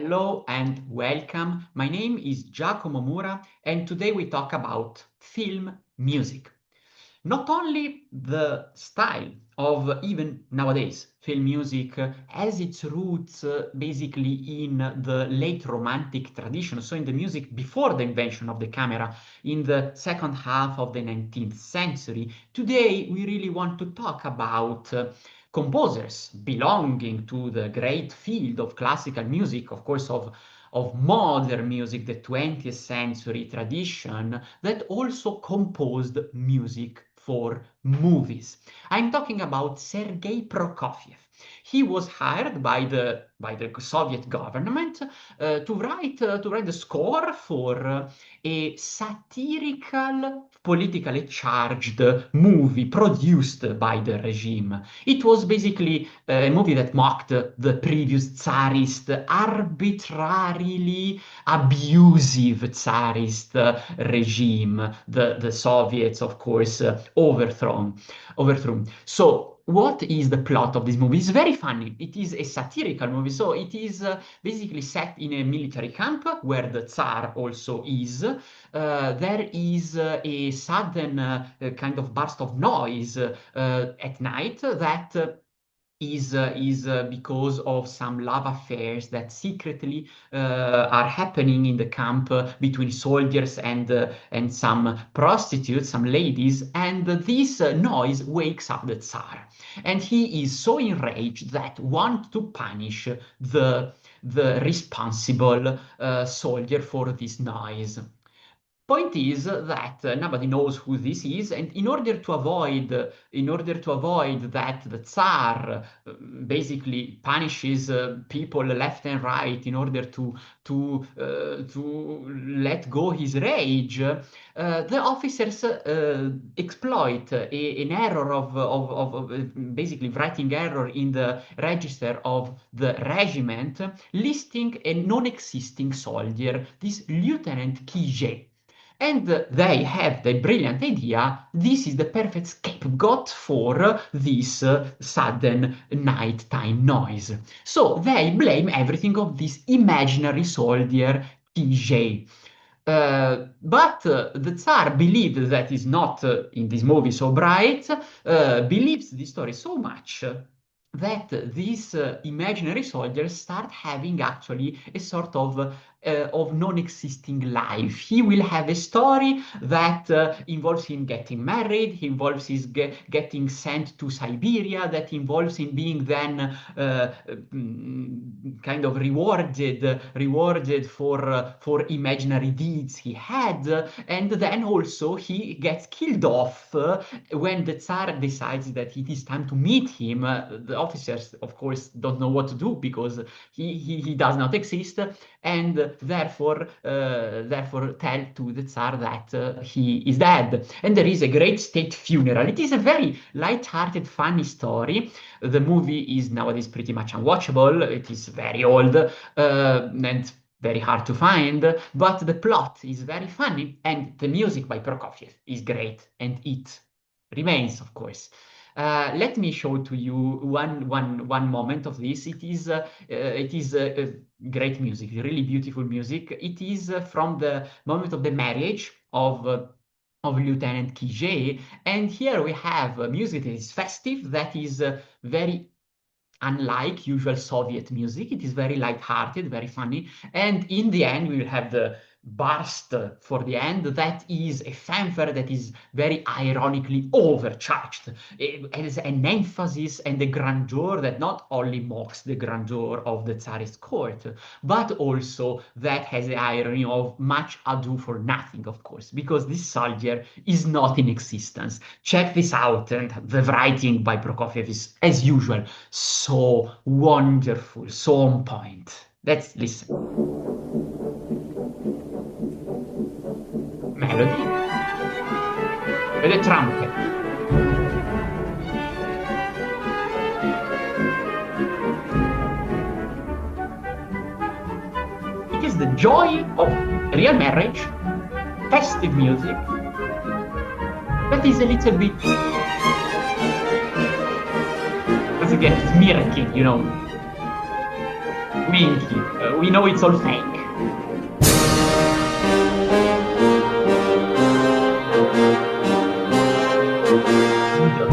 Hello and welcome. My name is Giacomo Mura, and today we talk about film music. Not only the style of even nowadays film music has its roots basically in the late romantic tradition, so in the music before the invention of the camera in the second half of the 19th century. Today we really want to talk about composers belonging to the great field of classical music, of course, of modern music, the 20th century tradition, that also composed music for movies. I'm talking about Sergey Prokofiev. He was hired by the Soviet government to write the score for a satirical, politically charged movie produced by the regime. It was basically a movie that mocked the previous Tsarist, arbitrarily abusive Tsarist regime, the Soviets, of course, overthrown. So, what is the plot of this movie? It's very funny. It is a satirical movie. So it is basically set in a military camp where the Tsar also is. There is a sudden kind of burst of noise at night that is because of some love affairs that secretly are happening in the camp between soldiers and some prostitutes, some ladies, and this noise wakes up the Tsar, and he is so enraged that wants to punish the responsible soldier for this noise. Point is that nobody knows who this is, and in order to avoid that the Tsar basically punishes people left and right in order to let go his rage, the officers exploit an error of basically writing error in the register of the regiment, listing a non-existing soldier, this Lieutenant Kijè. And they have the brilliant idea, this is the perfect scapegoat for this sudden nighttime noise. So they blame everything on this imaginary soldier, Kijè. But the Tsar believes that is not in this movie so bright, believes this story so much that these imaginary soldiers start having actually a sort of non-existing life. He will have a story that involves him getting married, he involves his getting sent to Siberia, that involves him being then kind of rewarded for imaginary deeds he had, and then also he gets killed off when the Tsar decides that it is time to meet him. The officers, of course, don't know what to do because he does not exist, and therefore tell to the Tsar that he is dead. And there is a great state funeral. It is a very light-hearted, funny story. The movie is nowadays pretty much unwatchable. It is very old and very hard to find, but the plot is very funny, and the music by Prokofiev is great, and it remains, of course. Let me show to you one moment of this. It is great music, really beautiful music. It is from the moment of the marriage of Lieutenant Kijè, and here we have music that is festive, that is very unlike usual Soviet music. It is very light-hearted, very funny, and in the end we will have the burst for the end that is a fanfare that is very ironically overcharged. It has an emphasis and a grandeur that not only mocks the grandeur of the Tsarist court, but also that has the irony of much ado for nothing, of course, because this soldier is not in existence. Check this out, and the writing by Prokofiev is, as usual, so wonderful, so on point. Let's listen. Melody e le trumpet. It is the joy of real marriage, festive music, that is a little bit, once again, smirking, you know. Winky. We know it's all fake. Good.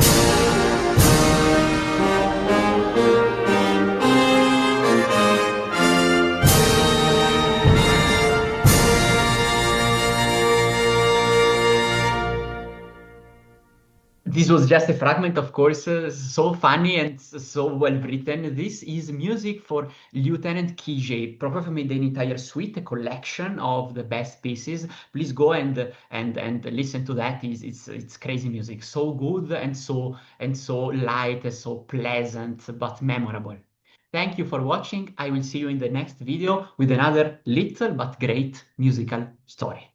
This was just a fragment, of course, so funny and so well written. This is music for Lieutenant Kijè. Prokofiev made an entire suite, a collection of the best pieces. Please go and listen to that. It's crazy music, so good and so light, and so pleasant, but memorable. Thank you for watching. I will see you in the next video with another little but great musical story.